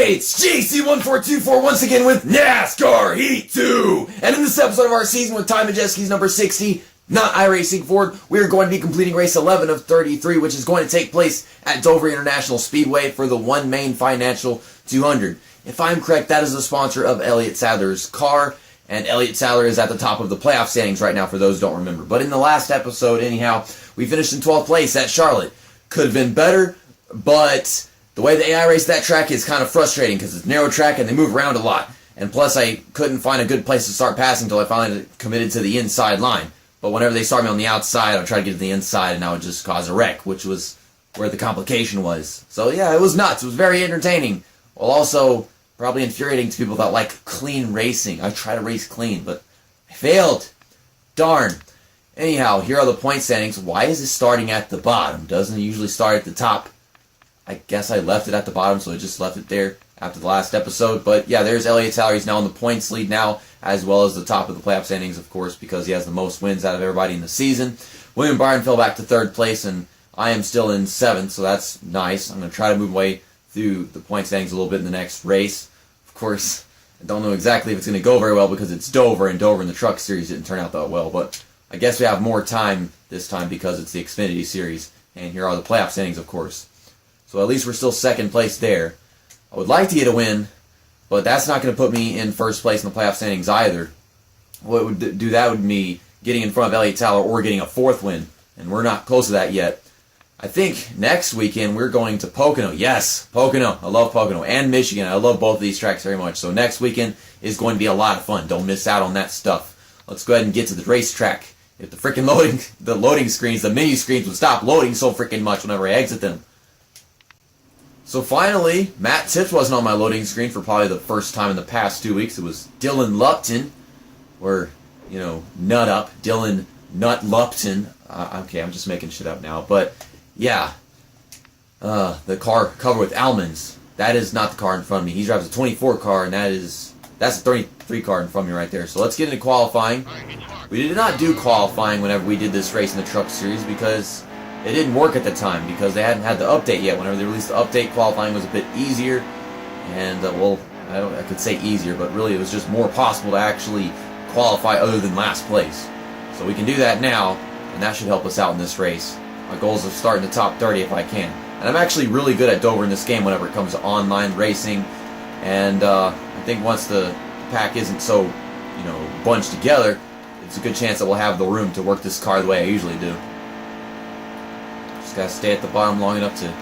Hey, it's JC1424 once again with NASCAR Heat 2! And in this episode of our season with Ty Majeski's number 60, not iRacing Ford, we are going to be completing race 11 of 33, which is going to take place at Dover International Speedway for the One Main Financial 200. If I'm correct, that is the sponsor of Elliott Sadler's car, and Elliott Sadler is at the top of the playoff standings right now for those who don't remember. But in the last episode, anyhow, we finished in 12th place at Charlotte. Could have been better, but the way the AI race that track is kind of frustrating because it's narrow track and they move around a lot. And plus, I couldn't find a good place to start passing until I finally committed to the inside line. But whenever they start me on the outside, I would try to get to the inside and I would just cause a wreck, which was where the complication was. So yeah, it was nuts. It was very entertaining, while also probably infuriating to people that like clean racing. I try to race clean, but I failed. Darn. Anyhow, here are the point standings. Why is it starting at the bottom? Doesn't it usually start at the top? I guess I left it at the bottom, so I just left it there after the last episode. But yeah, there's Elliott Sadler. He's now in the points lead now, as well as the top of the playoff standings, of course, because he has the most wins out of everybody in the season. William Byron fell back to third place, and I am still in seventh, so that's nice. I'm going to try to move away through the point standings a little bit in the next race. Of course, I don't know exactly if it's going to go very well because it's Dover, and Dover in the Truck Series didn't turn out that well. But I guess we have more time this time because it's the Xfinity Series, and here are the playoff standings, of course. So at least we're still second place there. I would like to get a win, but that's not going to put me in first place in the playoff standings either. What would do that would be getting in front of Elliott Sadler or getting a fourth win, and we're not close to that yet. I think next weekend we're going to Pocono. Yes, Pocono. I love Pocono. And Michigan. I love both of these tracks very much. So next weekend is going to be a lot of fun. Don't miss out on that stuff. Let's go ahead and get to the racetrack. If the freaking loading screens, the menu screens would stop loading so freaking much whenever I exit them. So finally, Matt Tips wasn't on my loading screen for probably the first time in the past 2 weeks. It was Dylan Lupton, or, you know, Nut Up, Dylan Nut Lupton. Okay, I'm just making shit up now. But, yeah, the car covered with almonds. That is not the car in front of me. He drives a 24 car, and that's a 33 car in front of me right there. So let's get into qualifying. We did not do qualifying whenever we did this race in the Truck Series because it didn't work at the time because they hadn't had the update yet. Whenever they released the update, qualifying was a bit easier, and well, I could say easier, but really it was just more possible to actually qualify other than last place. So we can do that now, and that should help us out in this race. My goal is to start in the top 30 if I can. And I'm actually really good at Dover in this game whenever it comes to online racing, and I think once the pack isn't so, you know, bunched together, it's a good chance that we'll have the room to work this car the way I usually do. Just gotta stay at the bottom long enough to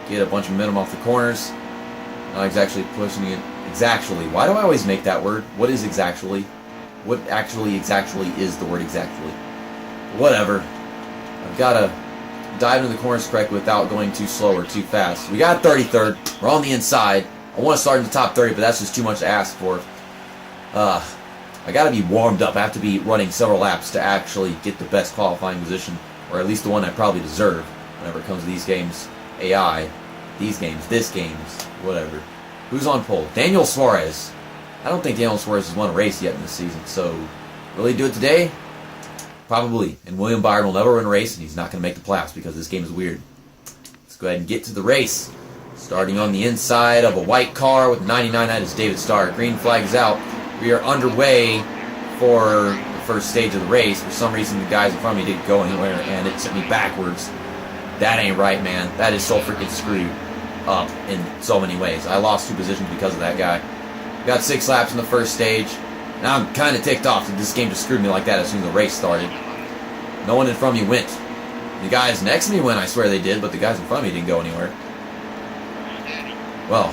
get a bunch of momentum off the corners. Not exactly pushing it exactly. Why do I always make that word? What is exactly? What actually exactly is the word exactly? Whatever. I've gotta dive into the corners correctly without going too slow or too fast. We got 33rd. We're on the inside. I want to start in the top 30, but that's just too much to ask for. I gotta be warmed up. I have to be running several laps to actually get the best qualifying position, or at least the one I probably deserve whenever it comes to these games. AI, this games, whatever. Who's on pole? Daniel Suarez. I don't think Daniel Suarez has won a race yet in this season, so will he do it today? Probably. And William Byron will never win a race, and he's not going to make the playoffs because this game is weird. Let's go ahead and get to the race. Starting on the inside of a white car with 99, that is David Starr. Green flag is out. We are underway for the first stage of the race. For some reason, the guys in front of me didn't go anywhere, and it sent me backwards. That ain't right, man. That is so freaking screwed up in so many ways. I lost 2 positions because of that guy. Got 6 laps in the first stage. Now I'm kind of ticked off that this game just screwed me like that as soon as the race started. No one in front of me went. The guys next to me went, I swear they did, but the guys in front of me didn't go anywhere. Well,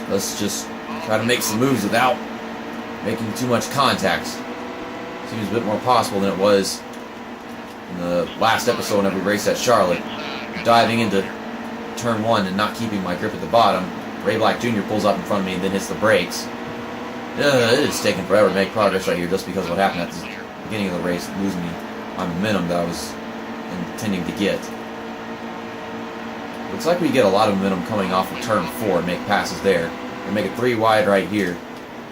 let's just try to make some moves without making too much contact. Seems a bit more possible than it was in the last episode whenever we raced at Charlotte. Diving into turn 1 and not keeping my grip at the bottom. Ray Black Jr. pulls up in front of me and then hits the brakes. It is taking forever to make progress right here just because of what happened at the beginning of the race, losing me my momentum that I was intending to get. Looks like we get a lot of momentum coming off of turn 4 and make passes there. We make it 3 wide right here.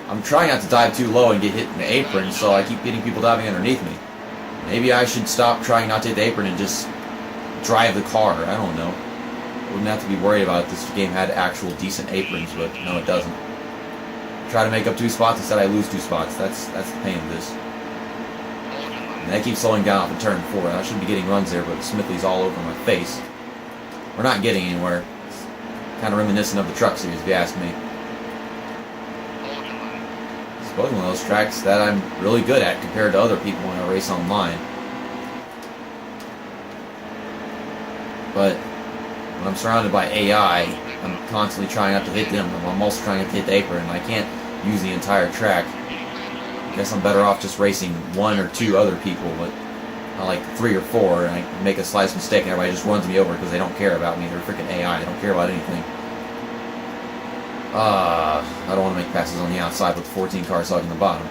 I'm trying not to dive too low and get hit in the apron, so I keep getting people diving underneath me. Maybe I should stop trying not to hit the apron and just drive the car. I don't know. Wouldn't have to be worried about if this game had actual decent aprons, but no, it doesn't. Try to make up 2 spots, instead I lose 2 spots. That's the pain of this. And I keep slowing down off of turn 4. I shouldn't be getting runs there, but Smithley's all over my face. We're not getting anywhere. It's kind of reminiscent of the Truck Series, if you ask me. I suppose one of those tracks that I'm really good at compared to other people when I race online. But when I'm surrounded by AI, I'm constantly trying not to hit them. I'm also trying not to hit the apron, and I can't use the entire track. I guess I'm better off just racing 1 or 2 other people, but not like 3 or 4, and I make a slight mistake and everybody just runs me over because they don't care about me. They're freaking AI. They don't care about anything. I don't want to make passes on the outside with 14 cars hugging the bottom.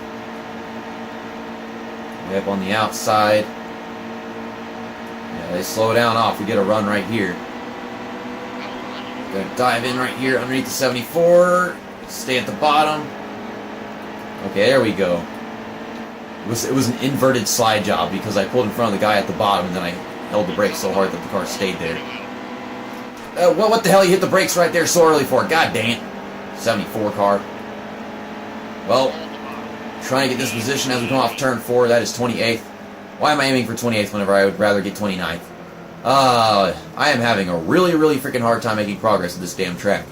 Way up on the outside. Yeah, they slow down off. We get a run right here. Gonna dive in right here underneath the 74. Stay at the bottom. Okay, there we go. It was an inverted slide job because I pulled in front of the guy at the bottom and then I held the brakes so hard that the car stayed there. What the hell you hit the brakes right there so early for? God dang it. 74 car. Well, trying to get this position as we come off turn 4. That is 28th. Why am I aiming for 28th whenever I would rather get 29th? I am having a really, really freaking hard time making progress at this damn track.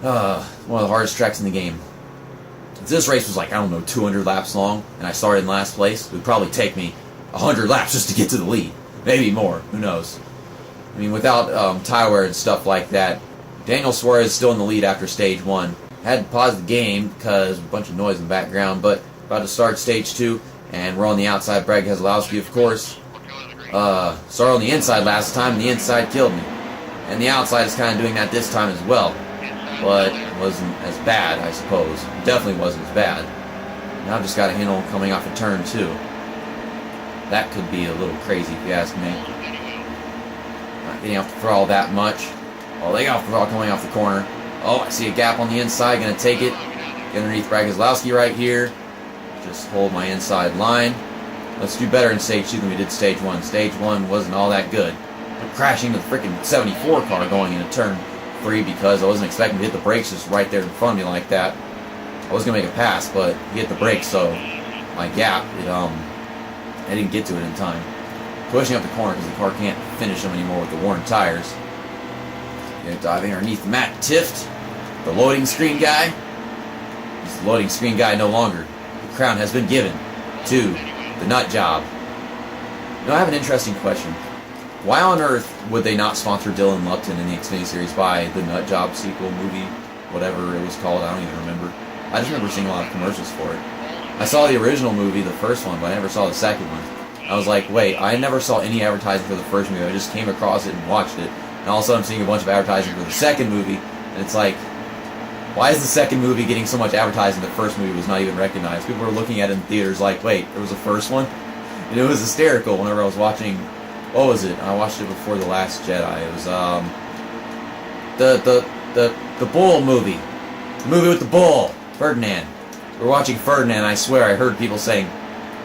One of the hardest tracks in the game. If this race was like, I don't know, 200 laps long, and I started in last place, it would probably take me 100 laps just to get to the lead. Maybe more. Who knows? I mean, without tire wear and stuff like that, Daniel Suarez is still in the lead after stage 1. Had to pause the game because of a bunch of noise in the background, but about to start stage 2, and we're on the outside. Brad Keselowski, of course. Started on the inside last time, and the inside killed me. And the outside is kind of doing that this time as well. But it wasn't as bad, I suppose. It definitely wasn't as bad. Now I've just got a handle coming off of turn 2. That could be a little crazy if you ask me. Not getting off the throttle that much. Oh, they got off the throttle coming off the corner. Oh, I see a gap on the inside. Gonna take it. Get underneath Brad Keselowski right here. Just hold my inside line. Let's do better in stage 2 than we did stage 1. Stage 1 wasn't all that good. I'm crashing into the freaking 74 car going into turn 3 because I wasn't expecting to hit the brakes just right there in front of me like that. I was gonna make a pass, but he hit the brakes, so my gap, I didn't get to it in time. Pushing up the corner because the car can't finish them anymore with the worn tires. Diving underneath Matt Tift, the loading screen guy. He's the loading screen guy no longer. The crown has been given to the nut job. I have an interesting question. Why on earth would they not sponsor Dylan Lupton in the Xfinity Series by the Nut Job sequel movie, whatever it was called? I don't even remember. I just remember seeing a lot of commercials for it. I saw the original movie, the first one, but I never saw the second one. I was like, wait, I never saw any advertising for the first movie. I just came across it and watched it. And all of a sudden I'm seeing a bunch of advertising for the second movie, and it's like, why is the second movie getting so much advertising? The first movie was not even recognized. People were looking at it in theaters like, wait, there was a first one? And it was hysterical whenever I was watching, what was it? I watched it before The Last Jedi. It was, the Bull movie. The movie with the bull. Ferdinand. We're watching Ferdinand, I swear I heard people saying,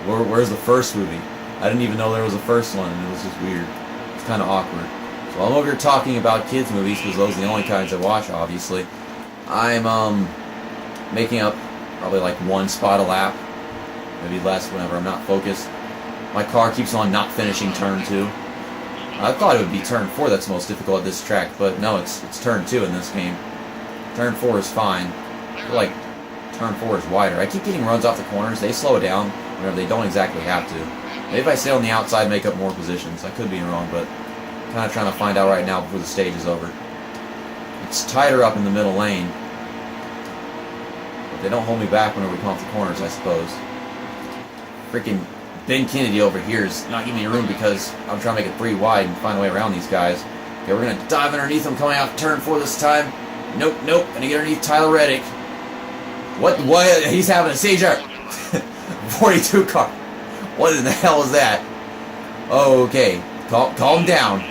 where's the first movie? I didn't even know there was a first one, and it was just weird. It's kind of awkward. So I'm over here talking about kids' movies, because those are the only kinds I watch, obviously. I'm, making up probably like 1 spot a lap. Maybe less whenever I'm not focused. My car keeps on not finishing turn 2. I thought it would be turn 4 that's most difficult at this track, but no, it's turn 2 in this game. Turn 4 is fine. I feel like turn 4 is wider. I keep getting runs off the corners. They slow down whenever they don't exactly have to. Maybe if I stay on the outside, make up more positions. I could be wrong, but I'm kind of trying to find out right now before the stage is over. It's tighter up in the middle lane. But they don't hold me back whenever we come off the corners, I suppose. Freaking Ben Kennedy over here is not giving me room because I'm trying to make it 3 wide and find a way around these guys. Okay, we're going to dive underneath them coming off turn 4 this time. Nope. Gonna get underneath Tyler Reddick. What? He's having a seizure. 42 car. What in the hell is that? Okay. Calm down.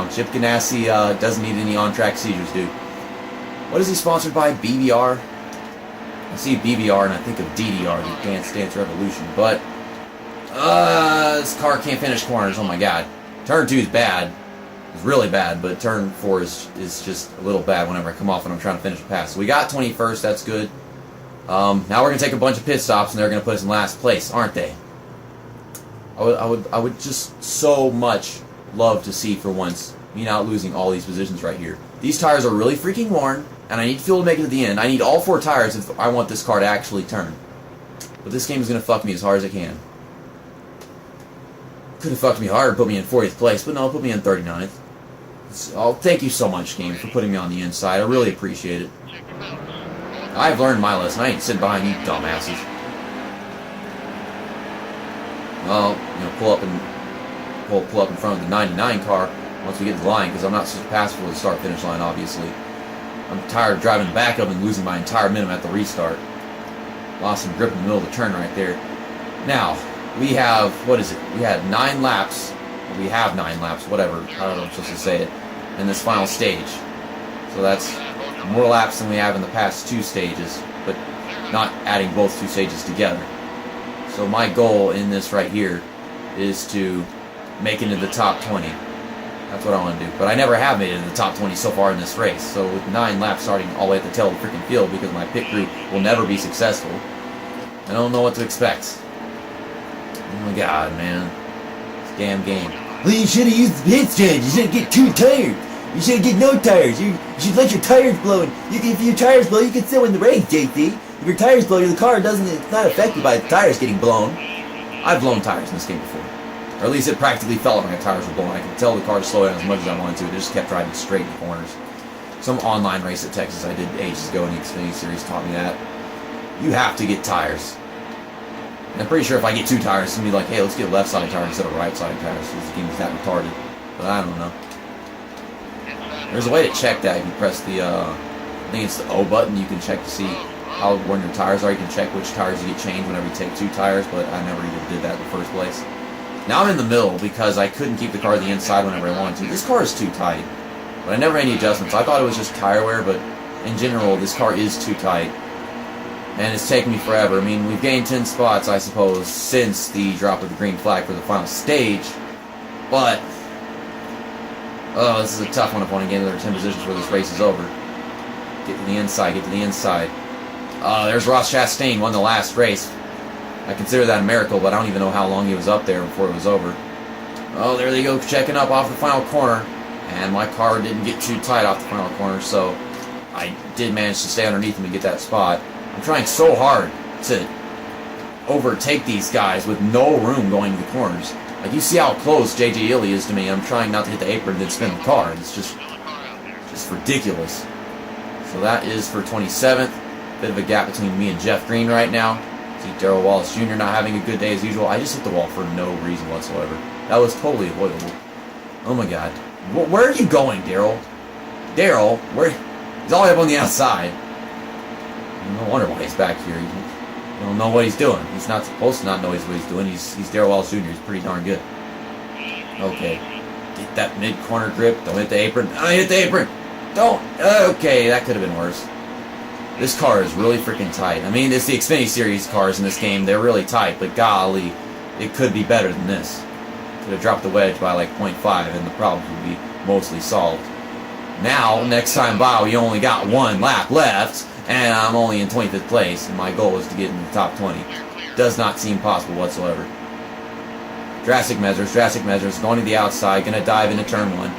Chip Ganassi doesn't need any on-track seizures, dude. What is he sponsored by? BBR? I see BBR and I think of DDR, the Dance Dance Revolution, but this car can't finish corners, oh my god. Turn 2 is bad. is really bad, but turn 4 is just a little bad whenever I come off when I'm trying to finish a pass. So we got 21st, that's good. Now we're going to take a bunch of pit stops, and they're going to put us in last place, aren't they? I would just so much love to see, for once, me not losing all these positions right here. These tires are really freaking worn, and I need fuel to make it to the end. I need all 4 tires if I want this car to actually turn. But this game is going to fuck me as hard as it can. Could have fucked me harder, put me in 40th place, but no, put me in 39th. So, thank you so much, game, for putting me on the inside. I really appreciate it. I've learned my lesson. I ain't sitting behind you dumbasses. Well, you know, pull up in front of the 99 car once we get to the line, because I'm not such passable at the start-finish line, obviously. I'm tired of driving back up and losing my entire minimum at the restart. Lost some grip in the middle of the turn right there. Now, we have, what is it? We had 9 laps. We have 9 laps, whatever. I don't know if I'm supposed to say it. In this final stage. So that's more laps than we have in the past 2 stages, but not adding both 2 stages together. So my goal in this right here is to make it into the top 20. That's what I want to do. But I never have made it in the top 20 so far in this race. So with 9 laps starting all the way at the tail of the freaking field, because my pit crew will never be successful, I don't know what to expect. Oh my god, man. This damn game. Well, you should have used the pit strategy. You shouldn't get 2 tires. You shouldn't get no tires. You should let your tires blow. If your tires blow, you can still win the race, JT. If your tires blow, the car it's not affected by the tires getting blown. I've blown tires in this game before. Or at least it practically felt like my tires were blown. I could tell the car to slow down as much as I wanted to. It just kept driving straight in the corners. Some online race at Texas I did ages ago in the Xfinity Series taught me that. You have to get tires. And I'm pretty sure if I get 2 tires, it's going to be like, hey, let's get left side tires instead of right side tires. This game is that retarded. But I don't know. There's a way to check that. If you press the, I think it's the O button, you can check to see how worn your tires are. You can check which tires you get changed whenever you take 2 tires, but I never even did that in the first place. Now I'm in the middle because I couldn't keep the car to the inside whenever I wanted to. This car is too tight. But I never made any adjustments. I thought it was just tire wear, but in general, this car is too tight. And it's taken me forever. I mean, we've gained 10 spots, I suppose, since the drop of the green flag for the final stage. But, oh, this is a tough one if I want to get another 10 positions before this race is over. Get to the inside, get to the inside. There's Ross Chastain, won the last race. I consider that a miracle, but I don't even know how long he was up there before it was over. Oh, there they go, checking up off the final corner. And my car didn't get too tight off the final corner, so I did manage to stay underneath him and get that spot. I'm trying so hard to overtake these guys with no room going to the corners. Like, you see how close J.J. Illy is to me. I'm trying not to hit the apron and then spin the car. It's just ridiculous. So that is for 27th. Bit of a gap between me and Jeff Green right now. See Darrell Wallace Jr. not having a good day as usual. I just hit the wall for no reason whatsoever. That was totally avoidable. Oh my god. Where are you going, Darrell? Darrell, where? He's all the way up on the outside. No wonder why he's back here. You don't know what he's doing. He's not supposed to not know what he's doing. He's Darrell Wallace Jr. He's pretty darn good. Okay. Get that mid-corner grip. Don't hit the apron. I hit the apron! Don't! Okay, that could have been worse. This car is really freaking tight. I mean, it's the Xfinity Series cars in this game. They're really tight, but golly, it could be better than this. Could have dropped the wedge by like 0.5 and the problem would be mostly solved. Now, next time by, we only got 1 lap left, and I'm only in 25th place, and my goal is to get in the top 20. Does not seem possible whatsoever. Drastic measures, going to the outside, gonna dive into turn 1.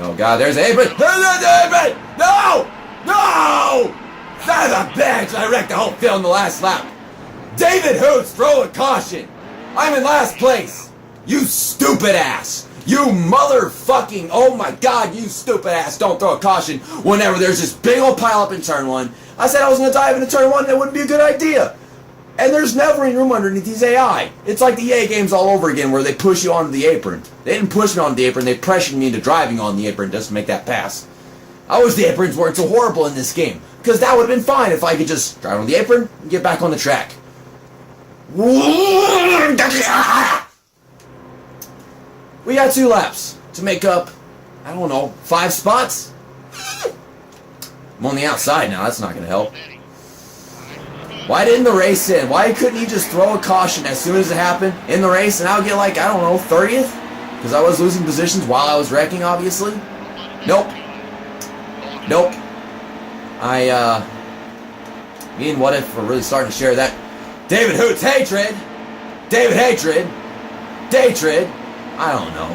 Oh god, there's the apron! There's the apron! No! No! Son of a bitch! I wrecked the whole field in the last lap. David Hoots, throw a caution! I'm in last place! You stupid ass! You motherfucking, oh my god, you stupid ass, don't throw a caution whenever there's this big old pile up in turn 1. I said I was going to dive into turn 1 and it wouldn't be a good idea. And there's never any room underneath these AI. It's like the EA games all over again where they push you onto the apron. They didn't push me onto the apron, they pressured me into driving on the apron just to make that pass. I wish the aprons weren't so horrible in this game, because that would have been fine if I could just drive on the apron and get back on the track. We got 2 laps to make up, I don't know, 5 spots? I'm on the outside now, that's not going to help. Why didn't the race end? Why couldn't he just throw a caution as soon as it happened in the race and I'll get like, I don't know, 30th? Because I was losing positions while I was wrecking, obviously. Nope. Me and What If are really starting to share that David Hoots hatred. Daytrid. I don't know.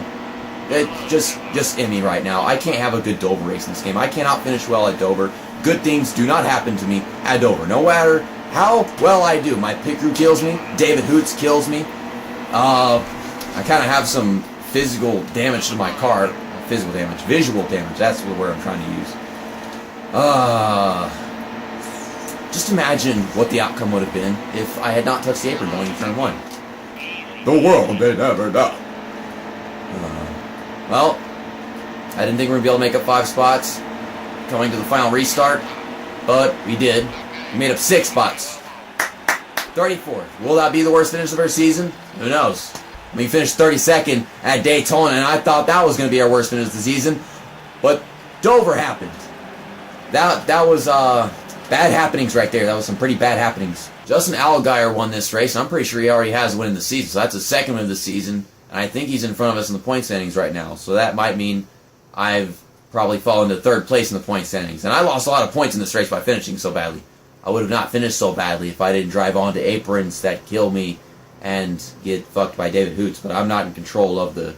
It's just in me right now. I can't have a good Dover race in this game. I cannot finish well at Dover. Good things do not happen to me at Dover. No matter how well I do. My pit crew kills me. David Hoots kills me. I kind of have some physical damage to my car. Visual damage. That's the word I'm trying to use. Just imagine what the outcome would have been if I had not touched the apron going into turn 1. The world may never know. Well, I didn't think we were going to be able to make up 5 spots going to the final restart, but we did. We made up 6 spots. 34th. Will that be the worst finish of our season? Who knows? We finished 32nd at Daytona, and I thought that was going to be our worst finish of the season, but Dover happened. That was bad happenings right there. That was some pretty bad happenings. Justin Allgaier won this race, and I'm pretty sure he already has a win in the season, so that's his second win of the season, and I think he's in front of us in the point standings right now, so that might mean I've probably fallen to 3rd place in the point standings, and I lost a lot of points in this race by finishing so badly. I would have not finished so badly if I didn't drive onto aprons that kill me and get fucked by David Hoots, but I'm not in control of the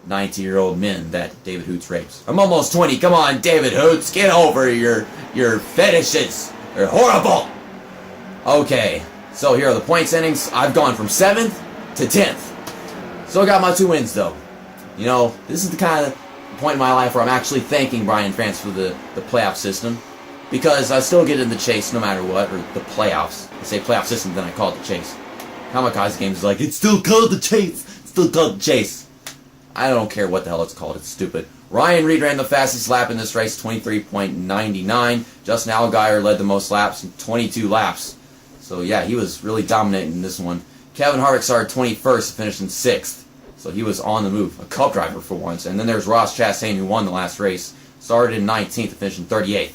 19-year-old men that David Hoots rapes. I'm almost 20. Come on, David Hoots, get over your fetishes. They're horrible. Okay, so here are the point standings. I've gone from 7th to 10th. Still got my 2 wins, though. You know, this is the kind of point in my life where I'm actually thanking Brian France for the playoff system, because I still get in the chase no matter what, or the playoffs. I say playoff system, then I call it the chase. Kamikaze Games is like, it's still called the chase. I don't care what the hell it's called. It's stupid. Ryan Reed ran the fastest lap in this race, 23.99. Justin Allgaier led the most laps, 22 laps. So yeah, he was really dominant in this one. Kevin Harvick started 21st, finished in 6th. So he was on the move. A cup driver for once. And then there's Ross Chastain, who won the last race. Started in 19th and finished in 38th.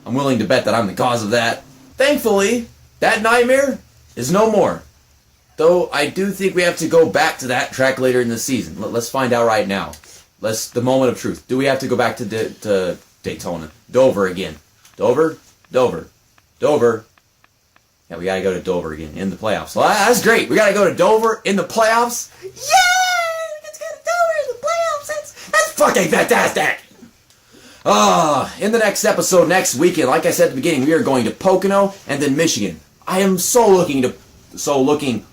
I'm willing to bet that I'm the cause of that. Thankfully, that nightmare is no more. Though I do think we have to go back to that track later in the season. Let's find out right now. The moment of truth. Do we have to go back to Daytona? Dover again. Dover. Yeah, we gotta go to Dover again in the playoffs. Well, that's great. We gotta go to Dover in the playoffs. Yay! Let's go to Dover in the playoffs. That's fucking fantastic. In the next episode next weekend, like I said at the beginning, we are going to Pocono and then Michigan. I am so looking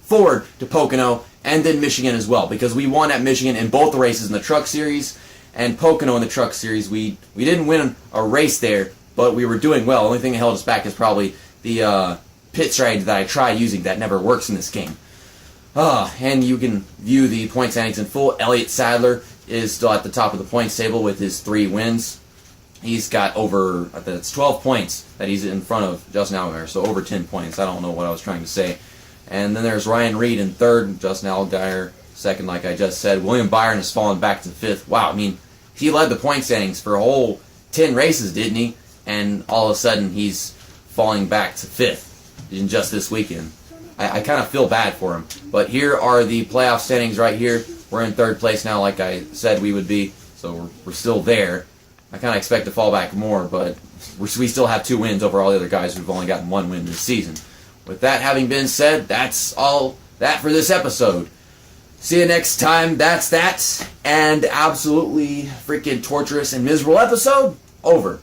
forward to Pocono and then Michigan as well, because we won at Michigan in both the races in the Truck Series and Pocono in the Truck Series. We didn't win a race there, but we were doing well. The only thing that held us back is probably the pit strategy that I tried using that never works in this game. And you can view the point standings in full. Elliott Sadler is still at the top of the points table with his 3 wins. He's got over, that's 12 points that he's in front of Justin Allgaier, so over 10 points. I don't know what I was trying to say. And then there's Ryan Reed in 3rd, Justin Allgaier 2nd, like I just said. William Byron has fallen back to 5th. Wow, I mean, he led the point standings for a whole 10 races, didn't he? And all of a sudden, he's falling back to 5th in just this weekend. I kind of feel bad for him. But here are the playoff standings right here. We're in 3rd place now, like I said we would be, so we're still there. I kind of expect to fall back more, but we still have 2 wins over all the other guys who've only gotten 1 win this season. With that having been said, that's all that for this episode. See you next time. That's that. And absolutely freaking torturous and miserable episode over.